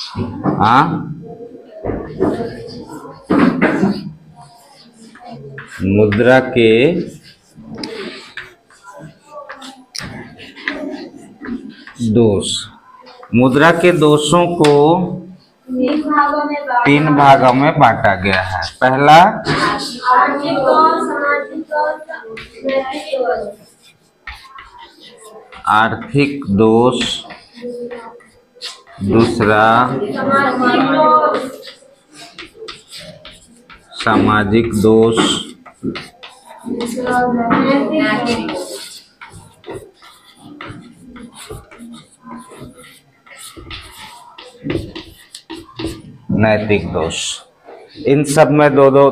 हाँ, मुद्रा के दोष। मुद्रा के दोषों को 3 भागों में बांटा गया है। पहला आर्थिक दोष, दूसरा सामाजिक दोष, नैतिक दोष। इन सब में 2-2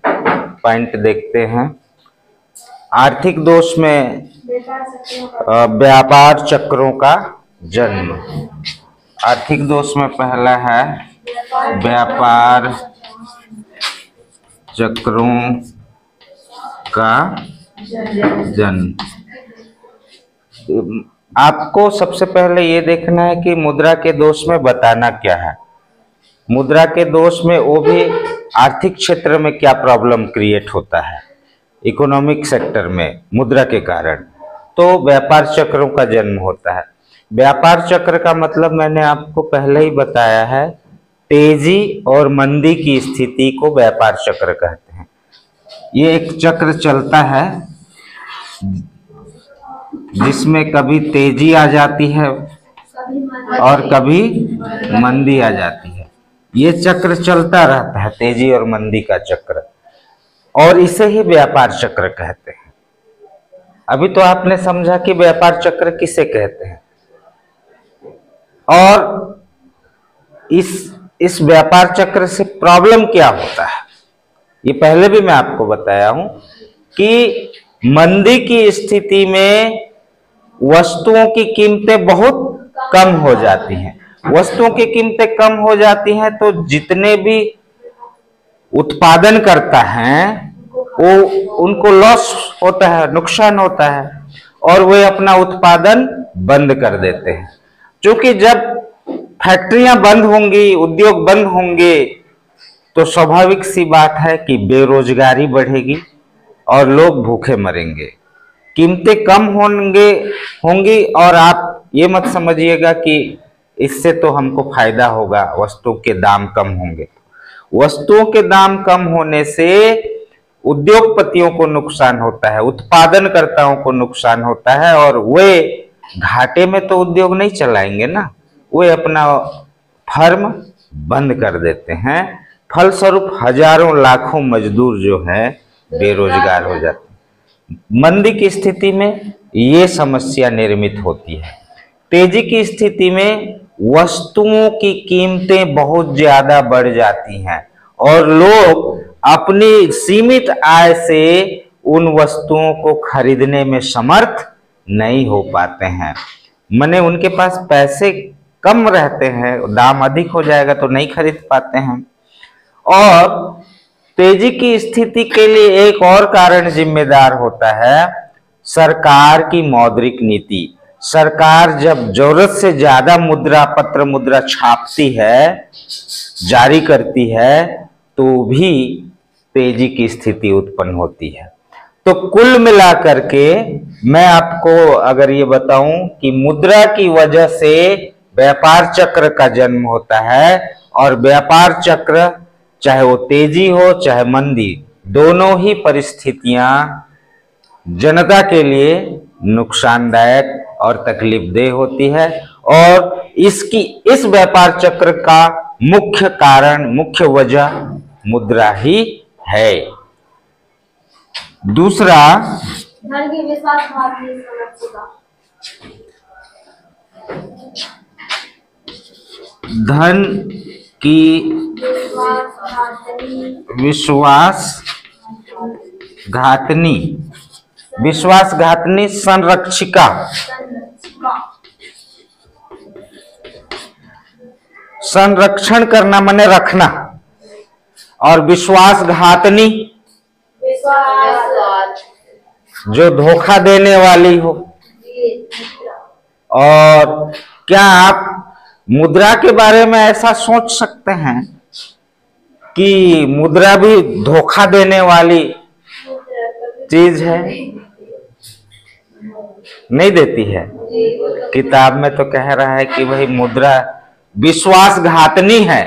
पॉइंट देखते हैं। आर्थिक दोष में व्यापार चक्रों का जन्म। आर्थिक दोष में पहला है व्यापार चक्रों का जन्म। आपको सबसे पहले ये देखना है कि मुद्रा के दोष में बताना क्या है। मुद्रा के दोष में वो भी आर्थिक क्षेत्र में क्या प्रॉब्लम क्रिएट होता है, इकोनॉमिक सेक्टर में मुद्रा के कारण। तो व्यापार चक्रों का जन्म होता है। व्यापार चक्र का मतलब मैंने आपको पहले ही बताया है, तेजी और मंदी की स्थिति को व्यापार चक्र कहते हैं। ये एक चक्र चलता है जिसमें कभी तेजी आ जाती है और कभी मंदी आ जाती है। ये चक्र चलता रहता है, तेजी और मंदी का चक्र, और इसे ही व्यापार चक्र कहते हैं। अभी तो आपने समझा कि व्यापार चक्र किसे कहते हैं। और इस व्यापार चक्र से प्रॉब्लम क्या होता है, ये पहले भी मैं आपको बताया हूं कि मंदी की स्थिति में वस्तुओं की कीमतें बहुत कम हो जाती हैं। वस्तुओं की कीमतें कम हो जाती हैं तो जितने भी उत्पादन करता है वो उनको लॉस होता है, नुकसान होता है, और वे अपना उत्पादन बंद कर देते हैं। क्योंकि जब फैक्ट्रियां बंद होंगी, उद्योग बंद होंगे, तो स्वाभाविक सी बात है कि बेरोजगारी बढ़ेगी और लोग भूखे मरेंगे। कीमतें कम होंगी और आप ये मत समझिएगा कि इससे तो हमको फायदा होगा, वस्तुओं के दाम कम होंगे। वस्तुओं के दाम कम होने से उद्योगपतियों को नुकसान होता है, उत्पादनकर्ताओं को नुकसान होता है, और वे घाटे में तो उद्योग नहीं चलाएंगे ना, वे अपना फर्म बंद कर देते हैं। फलस्वरूप हजारों लाखों मजदूर जो है बेरोजगार हो जाते हैं। मंदी की स्थिति में ये समस्या निर्मित होती है। तेजी की स्थिति में वस्तुओं की कीमतें बहुत ज्यादा बढ़ जाती हैं और लोग अपनी सीमित आय से उन वस्तुओं को खरीदने में समर्थ नहीं हो पाते हैं। माने उनके पास पैसे कम रहते हैं, दाम अधिक हो जाएगा तो नहीं खरीद पाते हैं। और तेजी की स्थिति के लिए एक और कारण जिम्मेदार होता है, सरकार की मौद्रिक नीति। सरकार जब जरूरत से ज्यादा मुद्रा छापती है, जारी करती है, तो भी तेजी की स्थिति उत्पन्न होती है। तो कुल मिलाकर के मैं आपको अगर ये बताऊं कि मुद्रा की वजह से व्यापार चक्र का जन्म होता है, और व्यापार चक्र चाहे वो तेजी हो चाहे मंदी, दोनों ही परिस्थितियां जनता के लिए नुकसानदायक और तकलीफदेह होती है। और इस व्यापार चक्र का मुख्य कारण, मुख्य वजह मुद्रा ही है। दूसरा, धन की विश्वास धन की विश्वासघातनी संरक्षिका। संरक्षण करना माने रखना, और विश्वासघातनी जो धोखा देने वाली हो। और क्या आप मुद्रा के बारे में ऐसा सोच सकते हैं कि मुद्रा भी धोखा देने वाली चीज है, नहीं देती है। किताब में तो कह रहा है कि भाई मुद्रा विश्वासघातनी है।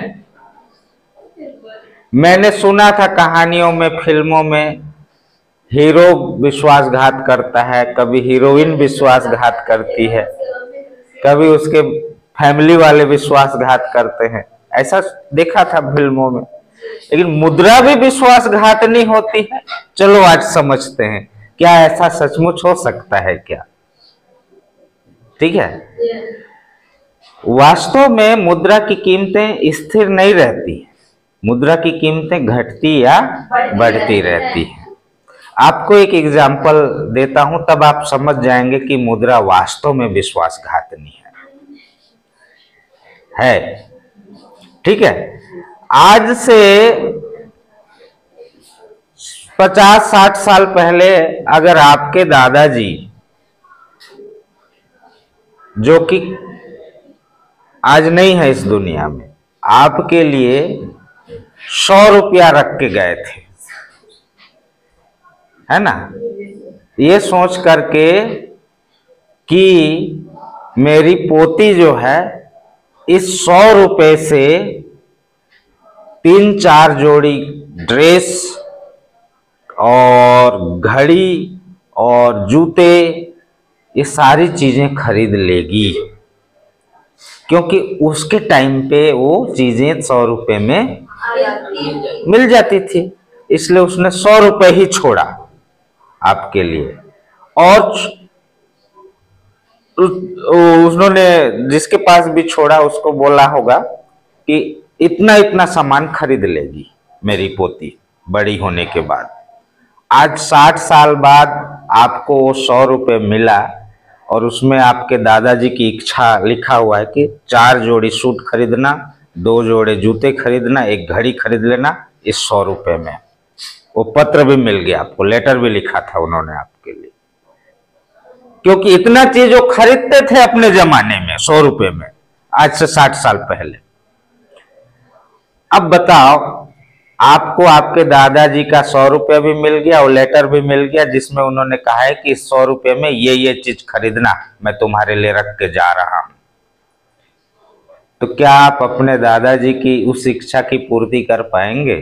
मैंने सुना था कहानियों में, फिल्मों में, हीरो विश्वासघात करता है, कभी हीरोइन विश्वासघात करती है, कभी उसके फैमिली वाले विश्वासघात करते हैं, ऐसा देखा था फिल्मों में। लेकिन मुद्रा भी विश्वासघातनी होती है। चलो आज समझते हैं, क्या ऐसा सचमुच हो सकता है क्या? ठीक है। वास्तव में मुद्रा की कीमतें स्थिर नहीं रहती, मुद्रा की कीमतें घटती या बढ़ती रहती है। आपको एक एग्जाम्पल देता हूं, तब आप समझ जाएंगे कि मुद्रा वास्तव में विश्वासघातनी है। ठीक है। आज से 50-60 साल पहले अगर आपके दादाजी, जो कि आज नहीं है इस दुनिया में, आपके लिए 100 रुपया रख के गए थे, है ना, ये सोच करके कि मेरी पोती जो है इस 100 रुपए से 3-4 जोड़ी ड्रेस और घड़ी और जूते, ये सारी चीजें खरीद लेगी, क्योंकि उसके टाइम पे वो चीजें 100 रुपए में मिल जाती थी, इसलिए उसने 100 रुपए ही छोड़ा आपके लिए। और उन्होंने जिसके पास भी छोड़ा उसको बोला होगा कि इतना इतना सामान खरीद लेगी मेरी पोती बड़ी होने के बाद। आज 60 साल बाद आपको वो 100 रुपये मिला और उसमें आपके दादाजी की इच्छा लिखा हुआ है कि 4 जोड़ी सूट खरीदना, 2 जोड़े जूते खरीदना, एक घड़ी खरीद लेना इस 100 रुपये में। वो पत्र भी मिल गया आपको, लेटर भी लिखा था उन्होंने आपके लिए, क्योंकि इतना चीज वो खरीदते थे अपने जमाने में 100 रुपये में, आज से 60 साल पहले। अब बताओ, आपको आपके दादाजी का 100 रुपया भी मिल गया और लेटर भी मिल गया जिसमें उन्होंने कहा है कि 100 रुपये में ये चीज खरीदना, मैं तुम्हारे लिए रख के जा रहा हूं। तो क्या आप अपने दादाजी की उस इच्छा की पूर्ति कर पाएंगे?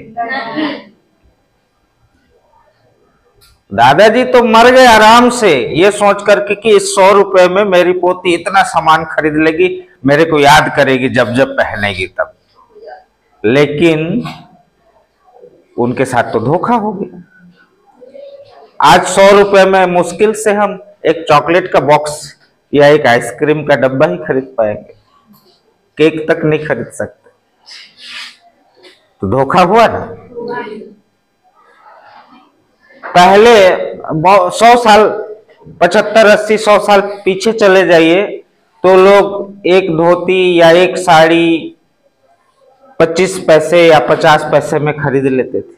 दादाजी तो मर गए आराम से, ये सोच करके कि इस 100 रुपये में मेरी पोती इतना सामान खरीद लेगी, मेरे को याद करेगी जब जब पहनेगी तब। लेकिन उनके साथ तो धोखा हो गया। आज 100 रुपये में मुश्किल से हम एक चॉकलेट का बॉक्स या एक आइसक्रीम का डब्बा ही खरीद पाएंगे, केक तक नहीं खरीद सकते। तो धोखा हुआ ना। पहले 100 साल, 75-80-100 साल पीछे चले जाइए तो लोग एक धोती या एक साड़ी 25 पैसे या 50 पैसे में खरीद लेते थे,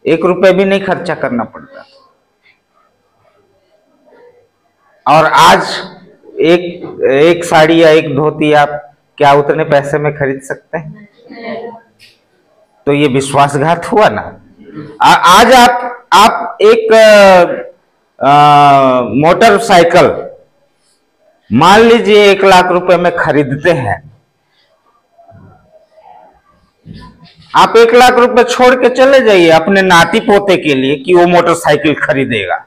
1 रुपए भी नहीं खर्चा करना पड़ता। और आज एक साड़ी या एक धोती आप क्या उतने पैसे में खरीद सकते हैं? तो ये विश्वासघात हुआ ना। आज आप एक मोटरसाइकिल मान लीजिए 1 लाख रुपए में खरीदते हैं, आप 1 लाख रुपए छोड़ के चले जाइए अपने नाती पोते के लिए कि वो मोटरसाइकिल खरीदेगा।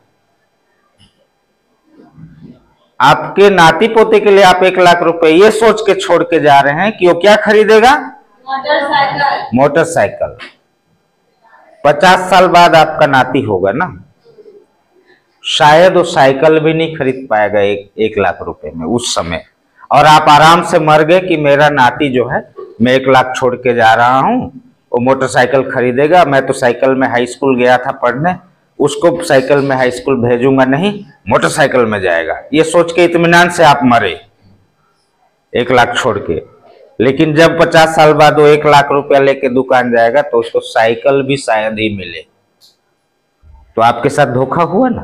आपके नाती पोते के लिए आप 1 लाख रुपए ये सोच के छोड़ के जा रहे हैं कि वो क्या खरीदेगा? मोटरसाइकिल। 50 साल बाद आपका नाती होगा ना, शायद वो साइकिल भी नहीं खरीद पाएगा 1 लाख रुपए में उस समय। और आप आराम से मर गए कि मेरा नाती जो है, मैं 1 लाख छोड़ के जा रहा हूं, वो मोटरसाइकिल खरीदेगा। मैं तो साइकिल में हाई स्कूल गया था पढ़ने, उसको साइकिल में हाई स्कूल भेजूंगा नहीं, मोटरसाइकिल में जाएगा। ये सोच के इत्मीनान से आप मरे 1 लाख छोड़ के। लेकिन जब 50 साल बाद वो 1 लाख रुपया लेके दुकान जाएगा तो उसको साइकिल भी शायद ही मिले। तो आपके साथ धोखा हुआ ना।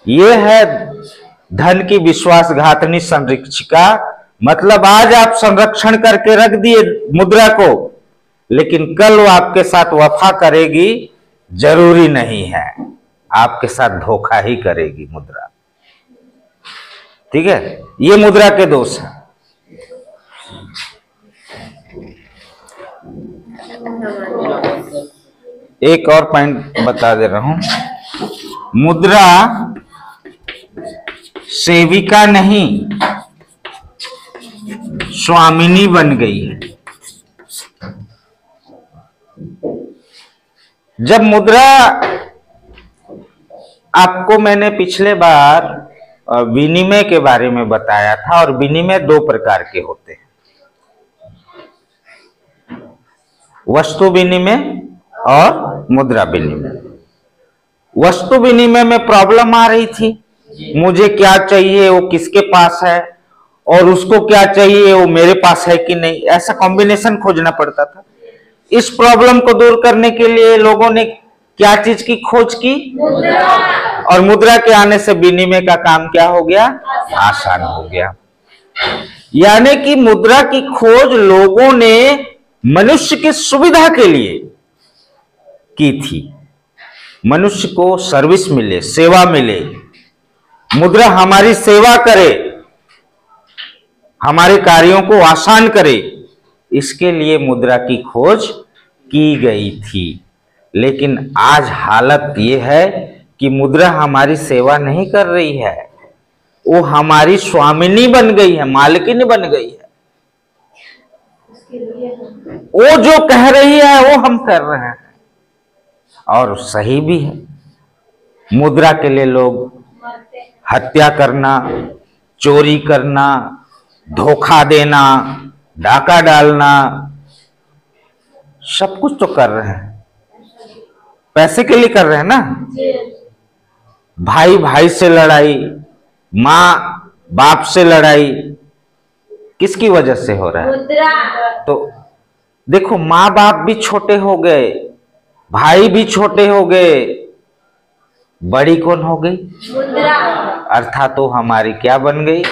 ये है धन की विश्वासघातनी संरक्षिका, मतलब आज आप संरक्षण करके रख दिए मुद्रा को, लेकिन कल वो आपके साथ वफा करेगी जरूरी नहीं है, आपके साथ धोखा ही करेगी मुद्रा। ठीक है, ये मुद्रा के दोष है। एक और पॉइंट बता दे रहा हूं, मुद्रा सेविका नहीं स्वामिनी बन गई है। जब मुद्रा, आपको मैंने पिछले बार विनिमय के बारे में बताया था, और विनिमय दो प्रकार के होते हैं, वस्तु विनिमय और मुद्रा विनिमय। वस्तु विनिमय में प्रॉब्लम आ रही थी, मुझे क्या चाहिए वो किसके पास है, और उसको क्या चाहिए वो मेरे पास है कि नहीं, ऐसा कॉम्बिनेशन खोजना पड़ता था। इस प्रॉब्लम को दूर करने के लिए लोगों ने क्या चीज की खोज की? मुद्रा। और मुद्रा के आने से विनिमय का काम क्या हो गया? आसान हो गया। यानी कि मुद्रा की खोज लोगों ने मनुष्य की सुविधा के लिए की थी, मनुष्य को सर्विस मिले, सेवा मिले, मुद्रा हमारी सेवा करे, हमारे कार्यों को आसान करे, इसके लिए मुद्रा की खोज की गई थी। लेकिन आज हालत यह है कि मुद्रा हमारी सेवा नहीं कर रही है, वो हमारी स्वामिनी बन गई है, मालकिन बन गई है। वो जो कह रही है वो हम कर रहे हैं, और सही भी है। मुद्रा के लिए लोग हत्या करना, चोरी करना, धोखा देना, डाका डालना, सब कुछ तो कर रहे हैं, पैसे के लिए कर रहे हैं ना। भाई भाई से लड़ाई, माँ बाप से लड़ाई, किसकी वजह से हो रहा है? मुद्रा। तो देखो, माँ बाप भी छोटे हो गए, भाई भी छोटे हो गए, बड़ी कौन हो गई? मुद्रा। अर्थात तो हमारी क्या बन गई?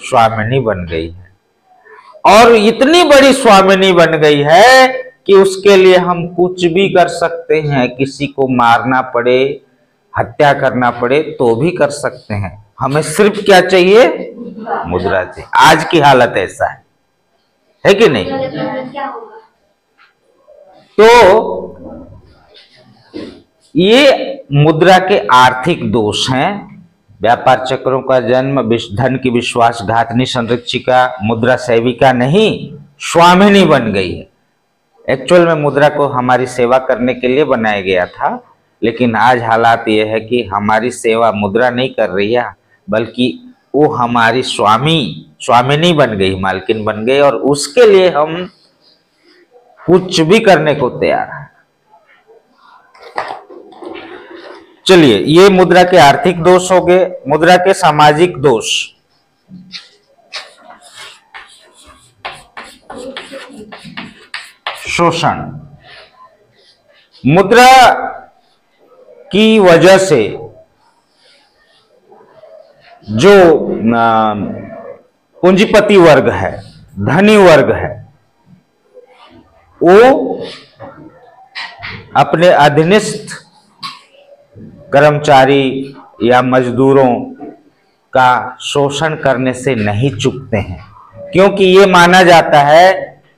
स्वामिनी बन गई है। और इतनी बड़ी स्वामिनी बन गई है कि उसके लिए हम कुछ भी कर सकते हैं, किसी को मारना पड़े, हत्या करना पड़े तो भी कर सकते हैं। हमें सिर्फ क्या चाहिए? मुद्रा चाहिए। आज की हालत ऐसा है कि नहीं? तो ये मुद्रा के आर्थिक दोष हैं। व्यापार चक्रों का जन्म धन की विश्वासघातनी संरक्षिका, मुद्रा सेविका नहीं स्वामिनी बन गई है। एक्चुअल में मुद्रा को हमारी सेवा करने के लिए बनाया गया था, लेकिन आज हालात ये है कि हमारी सेवा मुद्रा नहीं कर रही है, बल्कि वो हमारी स्वामिनी बन गई, मालकिन बन गई, और उसके लिए हम कुछ भी करने को तैयार है। चलिए, ये मुद्रा के आर्थिक दोष हो गए। मुद्रा के सामाजिक दोष, शोषण। मुद्रा की वजह से जो पूंजीपति वर्ग है, धनी वर्ग है, वो अपने अधीनस्थ कर्मचारी या मजदूरों का शोषण करने से नहीं चूकते हैं, क्योंकि ये माना जाता है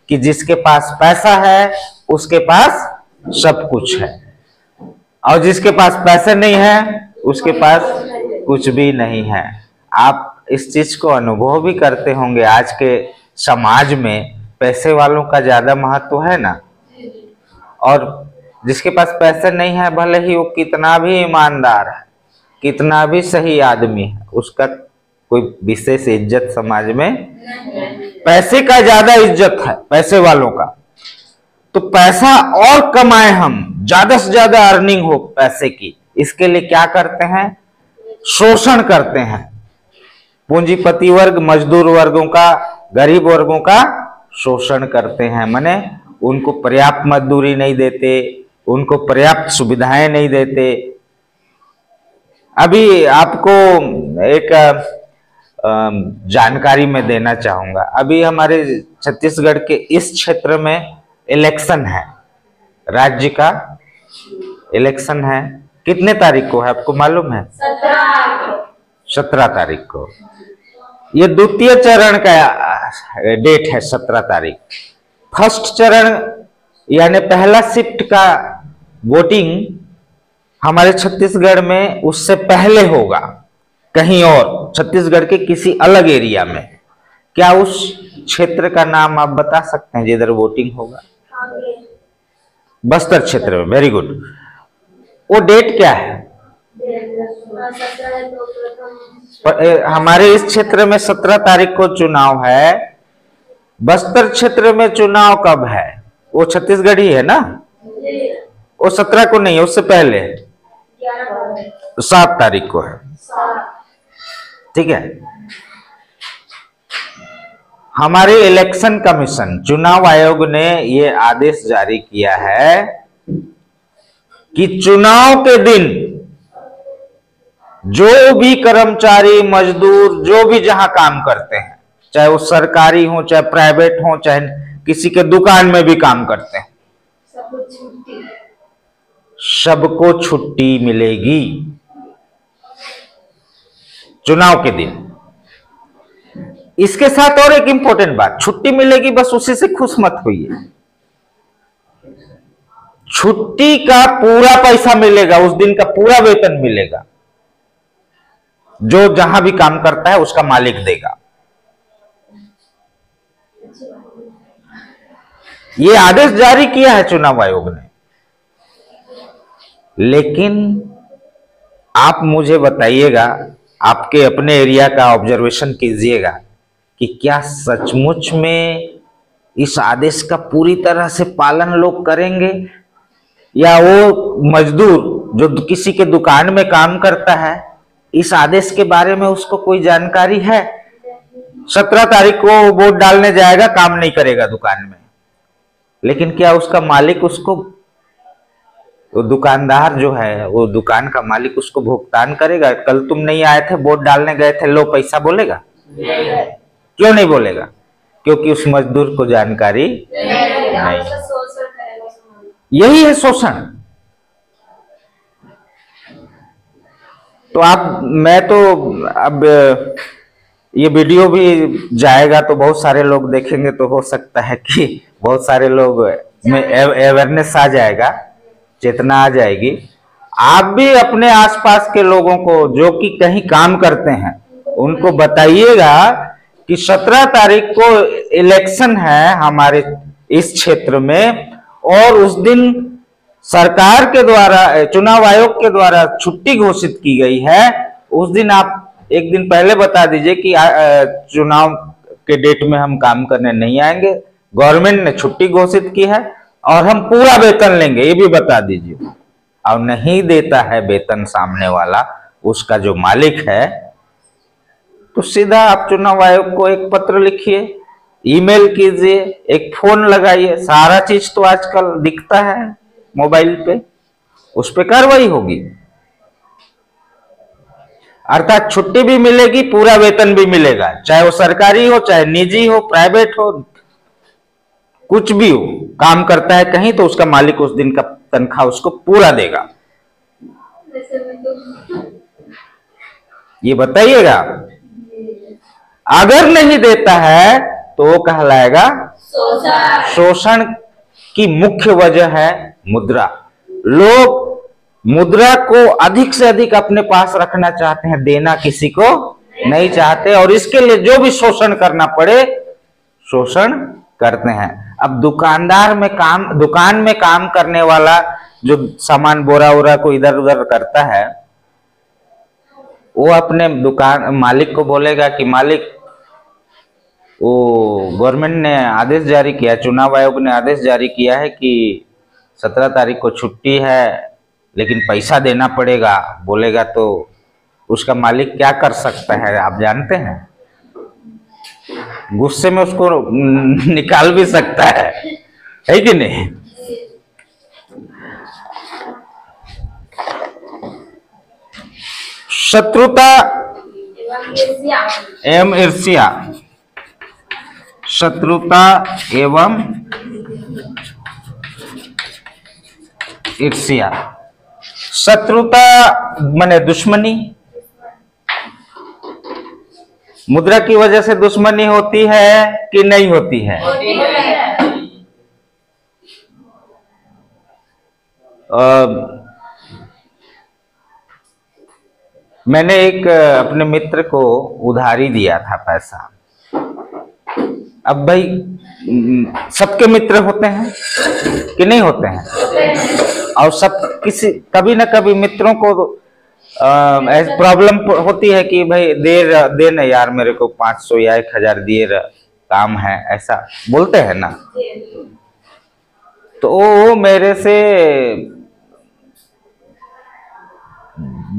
कि जिसके पास पैसा है उसके पास सब कुछ है, और जिसके पास पैसे नहीं है उसके पास कुछ भी नहीं है। आप इस चीज को अनुभव भी करते होंगे, आज के समाज में पैसे वालों का ज्यादा महत्व है ना, और जिसके पास पैसे नहीं है, भले ही वो कितना भी ईमानदार है, कितना भी सही आदमी है, उसका कोई विशेष इज्जत समाज में, पैसे का ज्यादा इज्जत है पैसे वालों का। तो पैसा और कमाए हम, ज्यादा से ज्यादा अर्निंग हो पैसे की, इसके लिए क्या करते हैं? शोषण करते हैं। पूंजीपति वर्ग मजदूर वर्गों का, गरीब वर्गों का शोषण करते हैं, माने उनको पर्याप्त मजदूरी नहीं देते, उनको पर्याप्त सुविधाएं नहीं देते। अभी आपको एक जानकारी मैं देना चाहूंगा। अभी हमारे छत्तीसगढ़ के इस क्षेत्र में इलेक्शन है, राज्य का इलेक्शन है। कितने तारीख को है आपको मालूम है? 17 तारीख को। ये द्वितीय चरण का डेट है 17 तारीख। फर्स्ट चरण यानी पहला शिफ्ट का वोटिंग हमारे छत्तीसगढ़ में उससे पहले होगा, कहीं और छत्तीसगढ़ के किसी अलग एरिया में। क्या उस क्षेत्र का नाम आप बता सकते हैं जिधर वोटिंग होगा? बस्तर क्षेत्र में। Very good. वो डेट क्या है? हमारे इस क्षेत्र में 17 तारीख को चुनाव है। बस्तर क्षेत्र में चुनाव कब है? वो छत्तीसगढ़ ही है ना? वो 17 को नहीं है, उससे पहले 7 तारीख को है। ठीक है। हमारे इलेक्शन कमीशन, चुनाव आयोग ने ये आदेश जारी किया है कि चुनाव के दिन जो भी कर्मचारी, मजदूर, जो भी जहां काम करते हैं, चाहे वो सरकारी हो, चाहे प्राइवेट हो, चाहे किसी के दुकान में भी काम करते हैं, सबको छुट्टी मिलेगी चुनाव के दिन। इसके साथ और एक इंपॉर्टेंट बात, छुट्टी मिलेगी बस उसी से खुश मत होइए। छुट्टी का पूरा पैसा मिलेगा, उस दिन का पूरा वेतन मिलेगा, जो जहां भी काम करता है उसका मालिक देगा। ये आदेश जारी किया है चुनाव आयोग ने। लेकिन आप मुझे बताइएगा, आपके अपने एरिया का ऑब्जर्वेशन कीजिएगा कि क्या सचमुच में इस आदेश का पूरी तरह से पालन लोग करेंगे, या वो मजदूर जो किसी के दुकान में काम करता है, इस आदेश के बारे में उसको कोई जानकारी है? 17 तारीख को वोट डालने जाएगा, काम नहीं करेगा दुकान में, लेकिन क्या उसका मालिक उसको, वो दुकानदार जो है, वो दुकान का मालिक उसको भुगतान करेगा? कल तुम नहीं आए थे, वोट डालने गए थे, लो पैसा, बोलेगा? क्यों नहीं बोलेगा? क्योंकि उस मजदूर को जानकारी नहीं। यही है शोषण। तो आप, मैं तो अब ये वीडियो भी जाएगा तो बहुत सारे लोग देखेंगे, तो हो सकता है कि बहुत सारे लोग में अवेयरनेस आ जाएगा, चेतना आ जाएगी। आप भी अपने आसपास के लोगों को जो कि कहीं काम करते हैं उनको बताइएगा कि 17 तारीख को इलेक्शन है हमारे इस क्षेत्र में, और उस दिन सरकार के द्वारा, चुनाव आयोग के द्वारा छुट्टी घोषित की गई है। उस दिन आप एक दिन पहले बता दीजिए कि चुनाव के डेट में हम काम करने नहीं आएंगे, गवर्नमेंट ने छुट्टी घोषित की है और हम पूरा वेतन लेंगे, ये भी बता दीजिए। और नहीं देता है वेतन सामने वाला, उसका जो मालिक है, तो सीधा आप चुनाव आयोग को एक पत्र लिखिए, ईमेल कीजिए, एक फोन लगाइए। सारा चीज तो आजकल दिखता है मोबाइल पे, उस पे कार्रवाई होगी। अर्थात छुट्टी भी मिलेगी, पूरा वेतन भी मिलेगा, चाहे वो सरकारी हो, चाहे निजी हो, प्राइवेट हो, कुछ भी हो, काम करता है कहीं तो उसका मालिक उस दिन का तनख्वाह उसको पूरा देगा। ये बताइएगा। अगर नहीं देता है तो वो कहलाएगा शोषण। की मुख्य वजह है मुद्रा। लोग मुद्रा को अधिक से अधिक अपने पास रखना चाहते हैं, देना किसी को नहीं चाहते, और इसके लिए जो भी शोषण करना पड़े शोषण करते हैं। अब दुकान में काम करने वाला जो सामान बोरा वोरा को इधर उधर करता है, वो अपने दुकान मालिक को बोलेगा कि मालिक, वो गवर्नमेंट ने आदेश जारी किया, चुनाव आयोग ने आदेश जारी किया है कि 17 तारीख को छुट्टी है, लेकिन पैसा देना पड़ेगा, बोलेगा तो उसका मालिक क्या कर सकता है आप जानते हैं? गुस्से में उसको निकाल भी सकता है कि नहीं? शत्रुता ईर्ष्या। एवं ईर्ष्या, शत्रुता एवं ईर्ष्या। शत्रुता माने दुश्मनी, मुद्रा की वजह से दुश्मनी होती है कि नहीं होती है? मैंने एक अपने मित्र को उधारी दिया था पैसा। अब भाई सबके मित्र होते हैं कि नहीं होते हैं? और सब किसी कभी ना कभी मित्रों को प्रॉब्लम होती है कि भाई दे ना यार, मेरे को 500 या 1000 दिए काम है, ऐसा बोलते हैं ना। तो वो मेरे से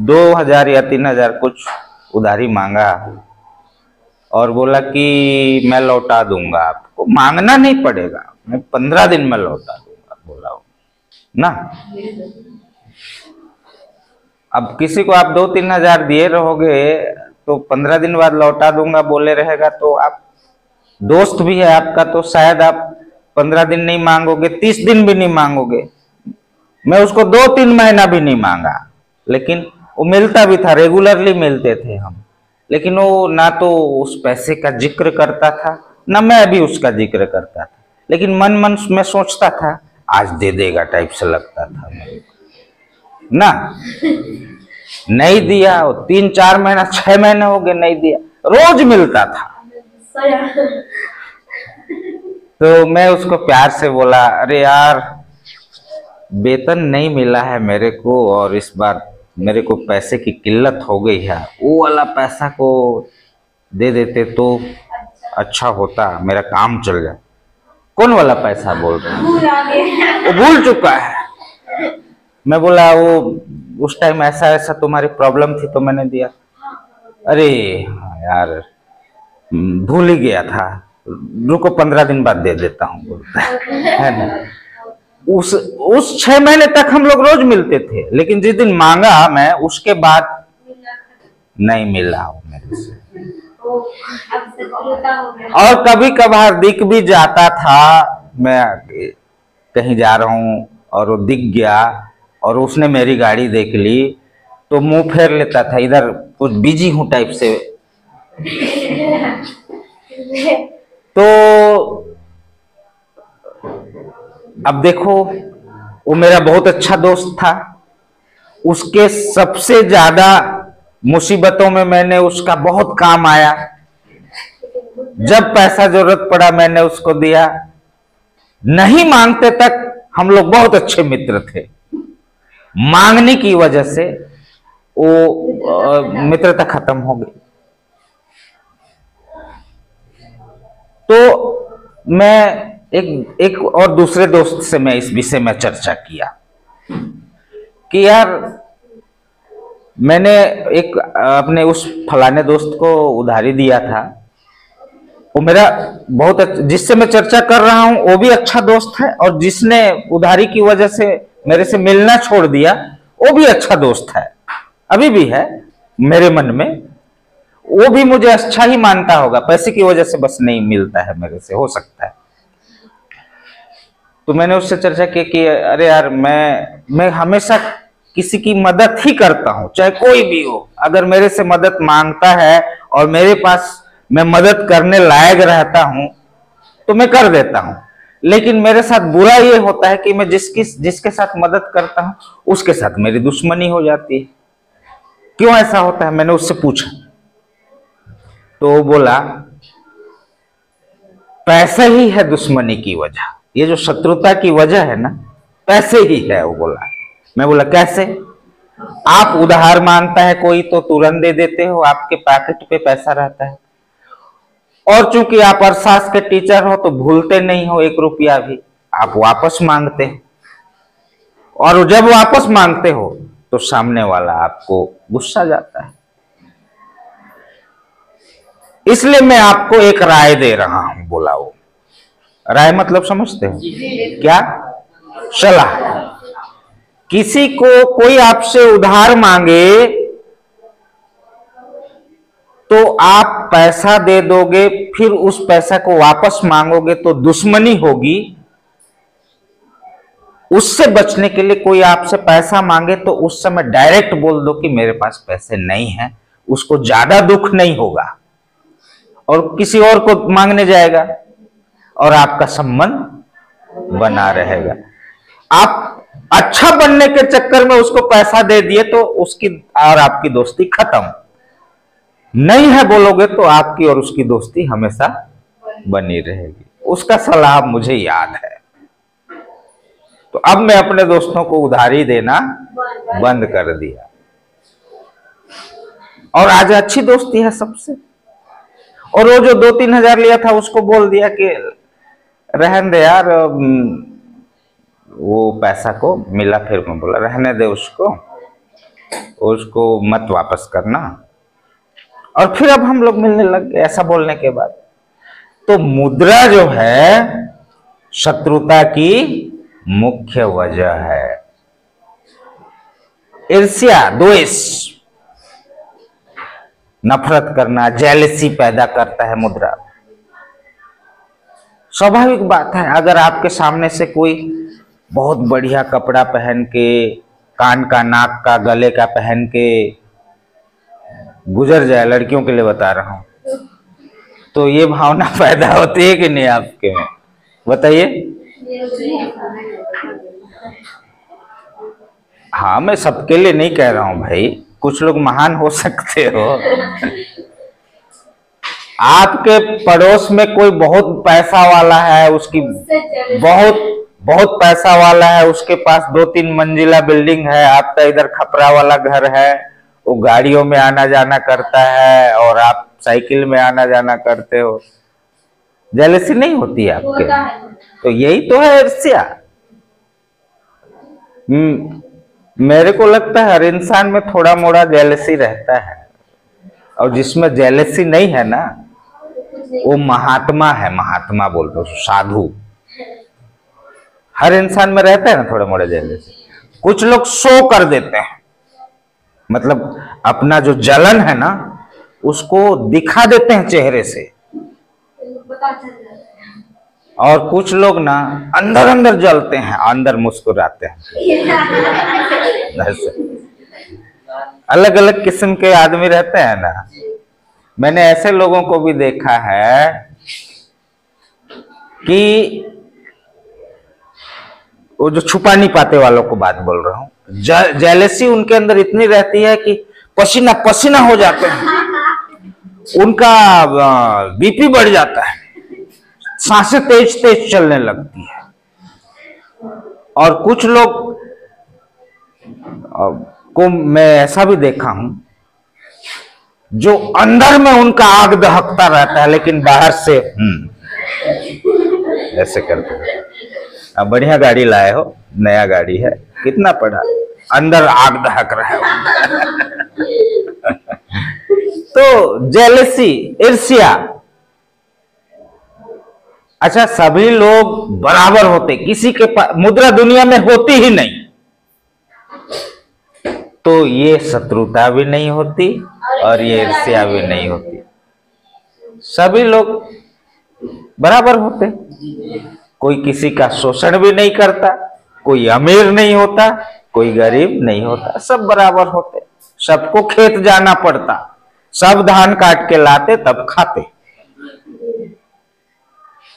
2000 या 3000 कुछ उधारी मांगा और बोला कि मैं लौटा दूंगा आपको, मांगना नहीं पड़ेगा, मैं 15 दिन में लौटा दूंगा बोला ना। अब किसी को आप 2-3 हजार दिए रहोगे तो 15 दिन बाद लौटा दूंगा बोले रहेगा, तो आप दोस्त भी है आपका, तो शायद आप 15 दिन नहीं मांगोगे, 30 दिन भी नहीं मांगोगे। मैं उसको 2-3 महीना भी नहीं मांगा, लेकिन वो मिलता भी था, रेगुलरली मिलते थे हम, लेकिन वो ना तो उस पैसे का जिक्र करता था ना मैं भी उसका जिक्र करता था, लेकिन मन मन में सोचता था आज दे देगा टाइप से लगता था ना। नहीं दिया, 3-4 महीना 6 महीने हो गए नहीं दिया, रोज मिलता था। तो मैं उसको प्यार से बोला, अरे यार वेतन नहीं मिला है मेरे को और इस बार मेरे को पैसे की किल्लत हो गई है, वो वाला पैसा को दे देते तो अच्छा होता, मेरा काम चल जाए। कौन वाला पैसा बोल रहे हैं? वो भूल चुका है। मैं बोला वो उस टाइम ऐसा ऐसा तुम्हारी प्रॉब्लम थी तो मैंने दिया। अरे यार भूल ही गया था, रुको 15 दिन बाद दे देता हूँ बोलता है ना। उस 6 महीने तक हम लोग रोज मिलते थे, लेकिन जिस दिन मांगा मैं उसके बाद नहीं मिला वो मेरे से। और कभी कभार दिख भी जाता था, मैं कहीं जा रहा हूँ और वो दिख गया और उसने मेरी गाड़ी देख ली तो मुंह फेर लेता था, इधर कुछ बिजी हूं टाइप से। तो अब देखो वो मेरा बहुत अच्छा दोस्त था, उसके सबसे ज्यादा मुसीबतों में मैंने उसका बहुत काम आया, जब पैसा जरूरत पड़ा मैंने उसको दिया, नहीं मांगते तक हम लोग बहुत अच्छे मित्र थे, मांगने की वजह से वो मित्रता खत्म हो गई। तो मैं एक और दूसरे दोस्त से मैं इस विषय में चर्चा किया कि यार मैंने एक अपने उस फलाने दोस्त को उधारी दिया था, वो मेरा बहुत जिससे मैं चर्चा कर रहा हूं वो भी अच्छा दोस्त है, और जिसने उधारी की वजह से मेरे से मिलना छोड़ दिया वो भी अच्छा दोस्त है, अभी भी है मेरे मन में, वो भी मुझे अच्छा ही मानता होगा, पैसे की वजह से बस नहीं मिलता है मेरे से, हो सकता है। तो मैंने उससे चर्चा की कि अरे यार मैं हमेशा किसी की मदद ही करता हूं, चाहे कोई भी हो, अगर मेरे से मदद मांगता है और मेरे पास मैं मदद करने लायक रहता हूं तो मैं कर देता हूं, लेकिन मेरे साथ बुरा ये होता है कि मैं जिसके साथ मदद करता हूं उसके साथ मेरी दुश्मनी हो जाती है। क्यों ऐसा होता है? मैंने उससे पूछा तो वो बोला पैसे ही है दुश्मनी की वजह, ये जो शत्रुता की वजह है ना पैसे ही है, वो बोला। मैं बोला कैसे? आप उधार मांगता है कोई तो तुरंत दे देते हो, आपके पैकेट पे पैसा रहता है, और चूंकि आप अर्थशास्त्र के टीचर हो तो भूलते नहीं हो 1 रुपया भी, आप वापस मांगते हो, और जब वापस मांगते हो तो सामने वाला आपको गुस्सा जाता है। इसलिए मैं आपको एक राय दे रहा हूं, बोला वो। राय मतलब समझते हो क्या? सलाह। किसी को कोई आपसे उधार मांगे तो आप पैसा दे दोगे, फिर उस पैसा को वापस मांगोगे तो दुश्मनी होगी। उससे बचने के लिए कोई आपसे पैसा मांगे तो उस समय डायरेक्ट बोल दो कि मेरे पास पैसे नहीं हैं, उसको ज्यादा दुख नहीं होगा और किसी और को मांगने जाएगा और आपका संबंध बना रहेगा। आप अच्छा बनने के चक्कर में उसको पैसा दे दिए तो उसकी और आपकी दोस्ती खत्म। नहीं है बोलोगे तो आपकी और उसकी दोस्ती हमेशा बनी रहेगी। उसका सलाह मुझे याद है, तो अब मैं अपने दोस्तों को उधारी देना बंद कर दिया और आज अच्छी दोस्ती है सबसे। और वो जो 2-3 हजार लिया था उसको बोल दिया कि रहने दे यार, वो पैसा को मिला, फिर मैं बोला रहने दे उसको मत वापस करना। और फिर अब हम लोग मिलने लग गए ऐसा बोलने के बाद। तो मुद्रा जो है शत्रुता की मुख्य वजह है। ईर्ष्या, द्वेष, नफरत करना, जेलसी पैदा करता है मुद्रा। स्वाभाविक बात है, अगर आपके सामने से कोई बहुत बढ़िया कपड़ा पहन के, कान का, नाक का, गले का पहन के गुजर जाए, लड़कियों के लिए बता रहा हूं, तो ये भावना पैदा होती है कि नहीं आपके में? बताइए। हाँ, मैं सबके लिए नहीं कह रहा हूं भाई, कुछ लोग महान हो सकते हो। आपके पड़ोस में कोई बहुत पैसा वाला है, उसकी बहुत पैसा वाला है, उसके पास 2-3 मंजिला बिल्डिंग है, आपका इधर खपरा वाला घर है, वो गाड़ियों में आना जाना करता है और आप साइकिल में आना जाना करते हो, जेलसी नहीं होती है आपके? तो यही तो है ईर्ष्या। मेरे को लगता है हर इंसान में थोड़ा मोड़ा जेलसी रहता है, और जिसमें जेलसी नहीं है ना वो महात्मा है। महात्मा बोल दो, साधु। हर इंसान में रहता है ना थोड़ा मोड़ा जेलसी। कुछ लोग शो कर देते हैं, मतलब अपना जो जलन है ना उसको दिखा देते हैं चेहरे से, और कुछ लोग ना अंदर अंदर जलते हैं, अंदर मुस्कुराते हैं। अलग अलग किस्म के आदमी रहते हैं ना। मैंने ऐसे लोगों को भी देखा है कि वो जो छुपा नहीं पाते वालों को बात बोल रहा हूं, जेलसी उनके अंदर इतनी रहती है कि पसीना पसीना हो जाते हैं, उनका बीपी बढ़ जाता है, सांसें तेज तेज चलने लगती है। और कुछ लोग को मैं ऐसा भी देखा हूं जो अंदर में उनका आग दहकता रहता है लेकिन बाहर से ऐसे करते हैं। अब बढ़िया गाड़ी लाए हो, नया गाड़ी है, कितना पड़ा, अंदर आग दहक रहा है। तो जेलसी, ईर्ष्या। अच्छा, सभी लोग बराबर होते, किसी के पास मुद्रा दुनिया में होती ही नहीं, तो ये शत्रुता भी नहीं होती और ये ईर्ष्या भी नहीं होती। सभी लोग बराबर होते, कोई किसी का शोषण भी नहीं करता, कोई अमीर नहीं होता, कोई गरीब नहीं होता, सब बराबर होते। सबको खेत जाना पड़ता, सब धान काट के लाते तब खाते।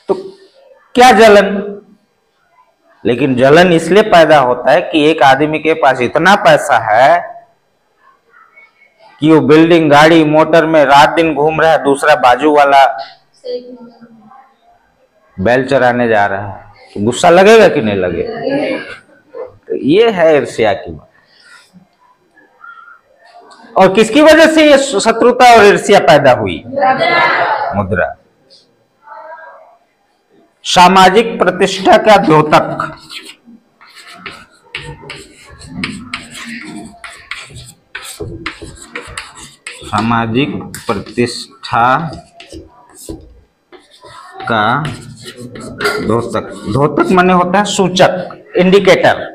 तो क्या जलन? लेकिन जलन इसलिए पैदा होता है कि एक आदमी के पास इतना पैसा है कि वो बिल्डिंग, गाड़ी, मोटर में रात दिन घूम रहा है, दूसरा बाजू वाला बैल चराने जा रहा है, तो गुस्सा लगेगा कि नहीं लगेगा? तो ये है ईर्ष्या की बात। और किसकी वजह से ये शत्रुता और ईर्ष्या पैदा हुई? मुद्रा। सामाजिक प्रतिष्ठा का द्योतक। सामाजिक प्रतिष्ठा का द्योतक। द्योतक माने होता है सूचक, इंडिकेटर।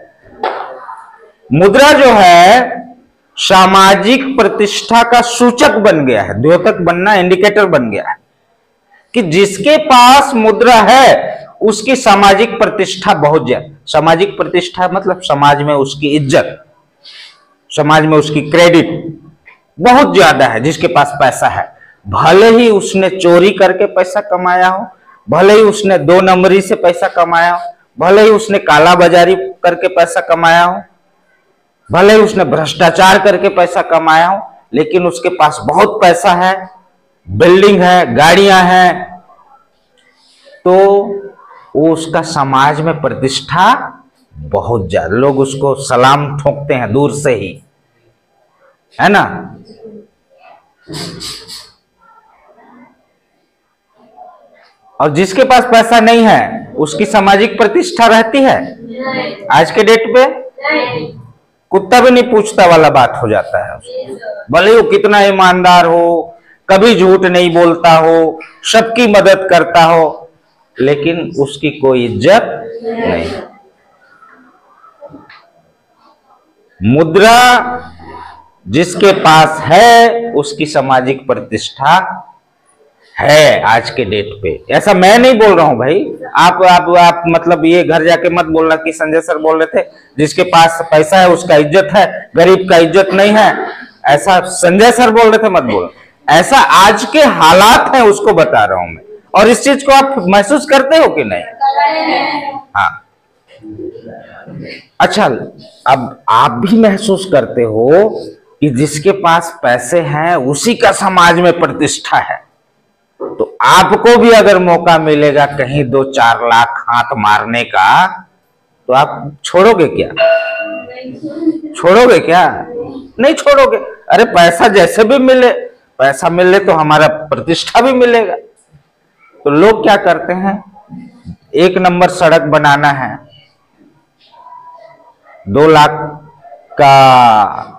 मुद्रा जो है सामाजिक प्रतिष्ठा का सूचक बन गया है, द्योतक बनना, इंडिकेटर बन गया है कि जिसके पास मुद्रा है उसकी सामाजिक प्रतिष्ठा बहुत ज्यादा। सामाजिक प्रतिष्ठा मतलब समाज में उसकी इज्जत, समाज में उसकी क्रेडिट बहुत ज्यादा है जिसके पास पैसा है। भले ही उसने चोरी करके पैसा कमाया हो, भले ही उसने 2 नंबरी से पैसा कमाया हो, भले ही उसने काला बाजारी करके पैसा कमाया हो, भले ही उसने भ्रष्टाचार करके पैसा कमाया हो, लेकिन उसके पास बहुत पैसा है, बिल्डिंग है, गाड़ियां हैं, तो वो उसका समाज में प्रतिष्ठा बहुत ज्यादा, लोग उसको सलाम ठोकते हैं दूर से ही, है ना। और जिसके पास पैसा नहीं है उसकी सामाजिक प्रतिष्ठा रहती है आज के डेट पे, कुत्ता भी नहीं पूछता वाला बात हो जाता है। भले वो कितना ईमानदार हो, कभी झूठ नहीं बोलता हो, सबकी मदद करता हो, लेकिन उसकी कोई इज्जत नहीं। मुद्रा जिसके पास है उसकी सामाजिक प्रतिष्ठा है आज के डेट पे। ऐसा मैं नहीं बोल रहा हूं भाई, आप मतलब ये घर जाके मत बोलना कि संजय सर बोल रहे थे जिसके पास पैसा है उसका इज्जत है, गरीब का इज्जत नहीं है, ऐसा संजय सर बोल रहे थे, मत बोलना। ऐसा आज के हालात है उसको बता रहा हूं मैं, और इस चीज को आप महसूस करते हो कि नहीं? हाँ, अच्छा, अब आप भी महसूस करते हो कि जिसके पास पैसे हैं उसी का समाज में प्रतिष्ठा है, तो आपको भी अगर मौका मिलेगा कहीं 2-4 लाख हाथ मारने का, तो आप छोड़ोगे क्या? छोड़ोगे क्या? नहीं छोड़ोगे। अरे पैसा जैसे भी मिले, पैसा मिले तो हमारा प्रतिष्ठा भी मिलेगा। तो लोग क्या करते हैं, 1 नंबर सड़क बनाना है, 2 लाख का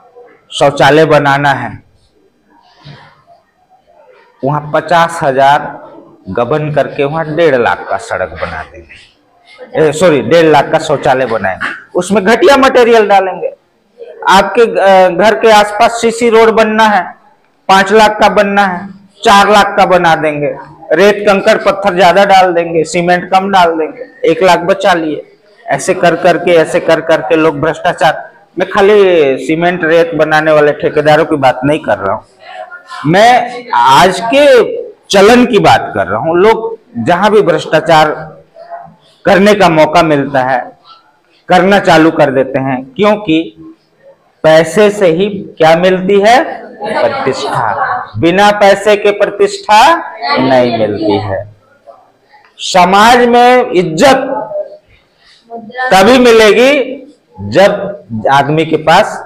शौचालय बनाना है, वहां 50,000 गबन करके वहां 1.5 लाख का सड़क बना देंगे, सॉरी 1.5 लाख का शौचालय बनाएंगे, उसमें घटिया मटेरियल डालेंगे। आपके घर के आसपास सीसी रोड बनना है, 5 लाख का बनना है, 4 लाख का बना देंगे, रेत कंकड़ पत्थर ज्यादा डाल देंगे, सीमेंट कम डाल देंगे, 1 लाख बचा लिए। ऐसे कर करके लोग भ्रष्टाचार। मैं खाली सीमेंट रेत बनाने वाले ठेकेदारों की बात नहीं कर रहा हूं, मैं आज के चलन की बात कर रहा हूं। लोग जहां भी भ्रष्टाचार करने का मौका मिलता है करना चालू कर देते हैं, क्योंकि पैसे से ही क्या मिलती है? प्रतिष्ठा। बिना पैसे के प्रतिष्ठा नहीं मिलती है। समाज में इज्जत तभी मिलेगी जब आदमी के पास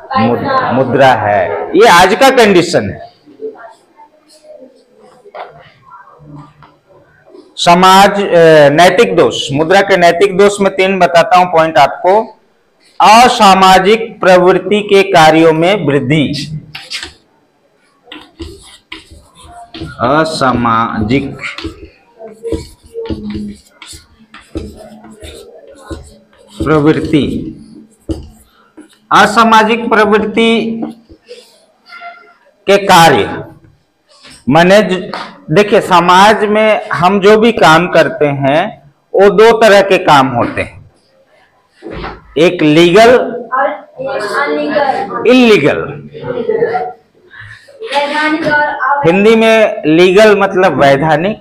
मुद्रा है। ये आज का कंडीशन है। समाज नैतिक दोष, मुद्रा के नैतिक दोष में 3 बताता हूं पॉइंट आपको। असामाजिक प्रवृत्ति के कार्यों में वृद्धि, असामाजिक प्रवृत्ति, असामाजिक प्रवृत्ति के कार्य माने, देखिए समाज में हम जो भी काम करते हैं वो 2 तरह के काम होते हैं, एक लीगल और इलीगल। हिंदी में लीगल मतलब वैधानिक,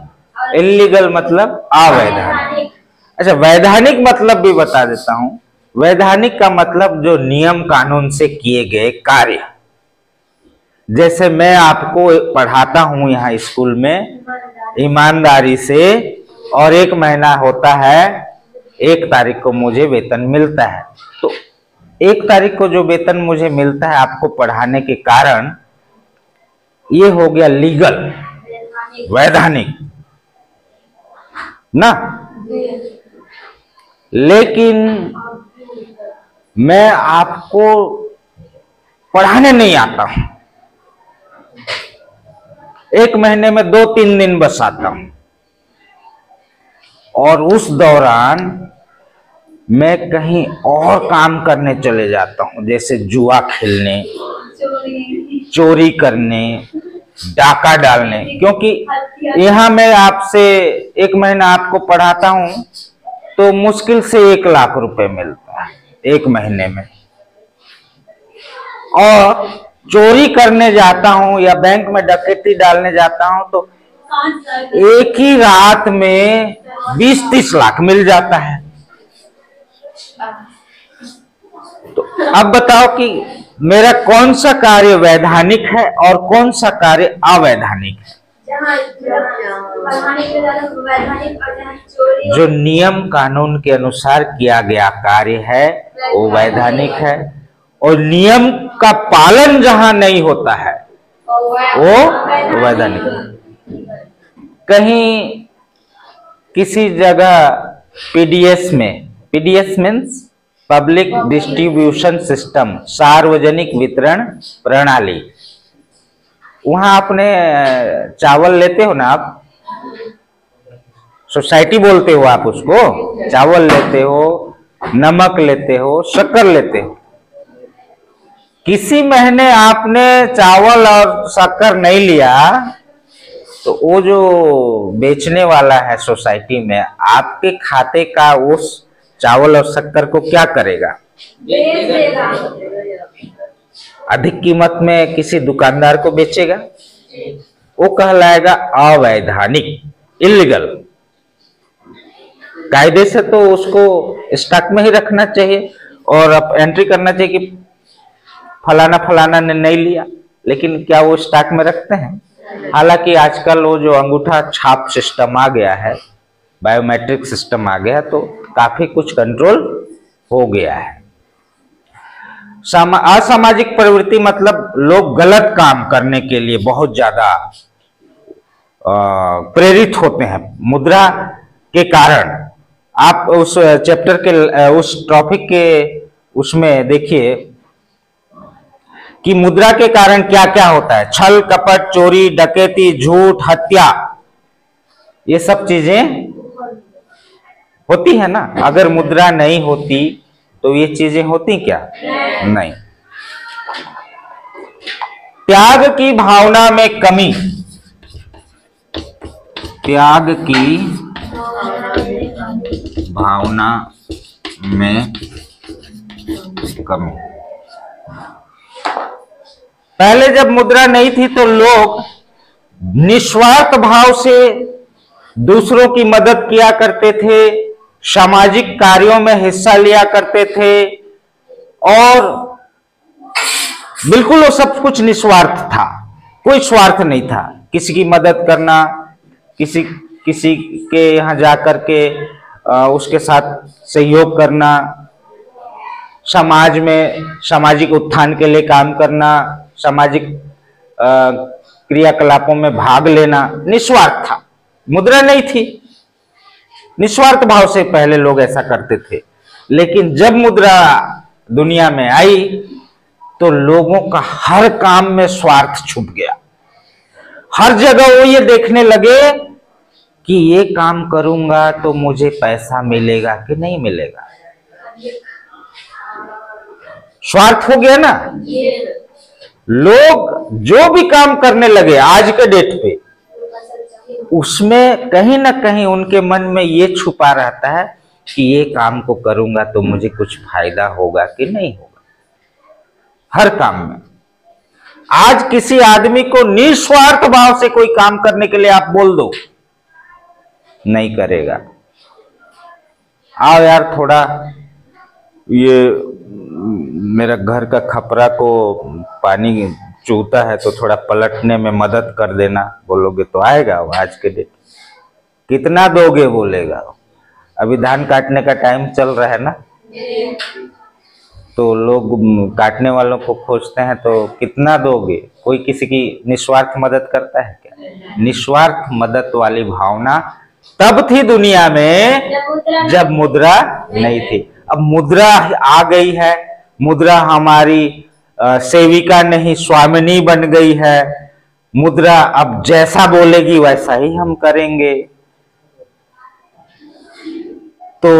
इलीगल मतलब अवैधानिक। अच्छा, वैधानिक मतलब भी बता देता हूं। वैधानिक का मतलब जो नियम कानून से किए गए कार्य। जैसे मैं आपको पढ़ाता हूं यहाँ स्कूल में ईमानदारी से, और 1 महीना होता है, 1 तारीख को मुझे वेतन मिलता है, तो 1 तारीख को जो वेतन मुझे मिलता है आपको पढ़ाने के कारण, ये हो गया लीगल, वैधानिक ना। लेकिन मैं आपको पढ़ाने नहीं आता हूं, 1 महीने में 2-3 दिन बस आता हूं, और उस दौरान मैं कहीं और काम करने चले जाता हूं, जैसे जुआ खेलने, चोरी करने, डाका डालने, क्योंकि यहाँ मैं आपसे 1 महीना आपको पढ़ाता हूं तो मुश्किल से 1 लाख रुपए मिलता है 1 महीने में, और चोरी करने जाता हूं या बैंक में डकैती डालने जाता हूं तो एक ही रात में 20-30 लाख मिल जाता है। तो अब बताओ कि मेरा कौन सा कार्य वैधानिक है और कौन सा कार्य अवैधानिक है? जो नियम कानून के अनुसार किया गया कार्य है वो वैधानिक है, और नियम का पालन जहां नहीं होता है वो वैधानिक है। कहीं किसी जगह पीडीएस में, PDS means public distribution system, सार्वजनिक वितरण प्रणाली, वहां आपने चावल लेते हो ना, आप सोसाइटी बोलते हो आप उसको, चावल लेते हो, नमक लेते हो, शक्कर लेते हो। किसी महीने आपने चावल और शक्कर नहीं लिया तो वो जो बेचने वाला है सोसाइटी में आपके खाते का उस चावल और शक्कर को क्या करेगा? बेच देगा। अधिक कीमत में किसी दुकानदार को बेचेगा, वो कहलाएगा अवैधानिक, इलीगल। कायदे से तो उसको स्टॉक में ही रखना चाहिए और अब एंट्री करना चाहिए कि फलाना फलाना ने नहीं लिया, लेकिन क्या वो स्टॉक में रखते हैं? हालांकि आजकल वो जो अंगूठा छाप सिस्टम आ गया है, बायोमेट्रिक सिस्टम आ गया, तो काफी कुछ कंट्रोल हो गया है। असामाजिक प्रवृत्ति मतलब लोग गलत काम करने के लिए बहुत ज्यादा प्रेरित होते हैं मुद्रा के कारण। आप उस चैप्टर के उस टॉपिक के उसमें देखिए कि मुद्रा के कारण क्या क्या होता है। छल कपट, चोरी, डकैती, झूठ, हत्या, ये सब चीजें होती है ना। अगर मुद्रा नहीं होती तो ये चीजें होती क्या? नहीं। त्याग की भावना में कमी, त्याग की भावना में कमी। पहले जब मुद्रा नहीं थी तो लोग निस्वार्थ भाव से दूसरों की मदद किया करते थे, सामाजिक कार्यों में हिस्सा लिया करते थे, और बिल्कुल वो सब कुछ निस्वार्थ था, कोई स्वार्थ नहीं था। किसी की मदद करना, किसी के यहाँ जाकर के उसके साथ सहयोग करना, समाज में सामाजिक उत्थान के लिए काम करना, सामाजिक क्रियाकलापों में भाग लेना, निस्वार्थ था। मुद्रा नहीं थी, निस्वार्थ भाव से पहले लोग ऐसा करते थे। लेकिन जब मुद्रा दुनिया में आई तो लोगों का हर काम में स्वार्थ छुप गया। हर जगह वो ये देखने लगे कि ये काम करूंगा तो मुझे पैसा मिलेगा कि नहीं मिलेगा। स्वार्थ हो गया ना। लोग जो भी काम करने लगे आज के डेट पे, उसमें कहीं ना कहीं उनके मन में ये छुपा रहता है कि ये काम को करूंगा तो मुझे कुछ फायदा होगा कि नहीं होगा। हर काम में आज किसी आदमी को निस्वार्थ भाव से कोई काम करने के लिए आप बोल दो, नहीं करेगा। आओ यार थोड़ा ये मेरा घर का खपरा को पानी चूता है तो थोड़ा पलटने में मदद कर देना, बोलोगे तो आएगा वो। आज के डेट कितना दोगे बोलेगा। अभी धान काटने का टाइम चल रहा है ना, तो लोग काटने वालों को खोजते हैं, तो कितना दोगे? कोई किसी की निस्वार्थ मदद करता है क्या? निस्वार्थ मदद वाली भावना तब थी दुनिया में जब मुद्रा नहीं थी। अब मुद्रा आ गई है, मुद्रा हमारी सेविका नहीं स्वामिनी बन गई है। मुद्रा अब जैसा बोलेगी वैसा ही हम करेंगे। तो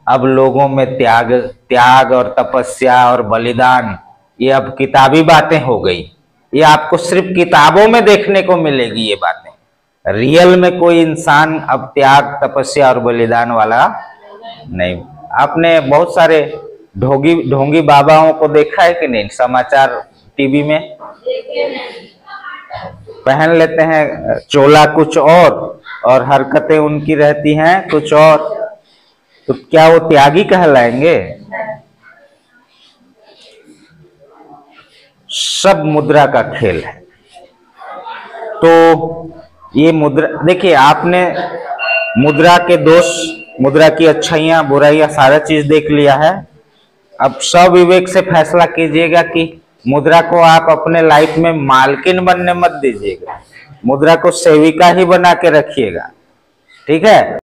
अब लोगों में त्याग और तपस्या और बलिदान ये अब किताबी बातें हो गई। ये आपको सिर्फ किताबों में देखने को मिलेगी ये बातें। रियल में कोई इंसान अब त्याग, तपस्या और बलिदान वाला नहीं। आपने बहुत सारे ढोंगी बाबाओं को देखा है कि नहीं समाचार टीवी में? पहन लेते हैं चोला कुछ और हरकतें उनकी रहती हैं कुछ और। तो क्या वो त्यागी कहलाएंगे? सब मुद्रा का खेल है। तो ये मुद्रा देखिए, आपने मुद्रा के दोष, मुद्रा की अच्छाइयां बुराइयां सारा चीज देख लिया है। अब सविवेक से फैसला कीजिएगा कि मुद्रा को आप अपने लाइफ में मालकिन बनने मत दीजिएगा, मुद्रा को सेविका ही बना के रखिएगा। ठीक है।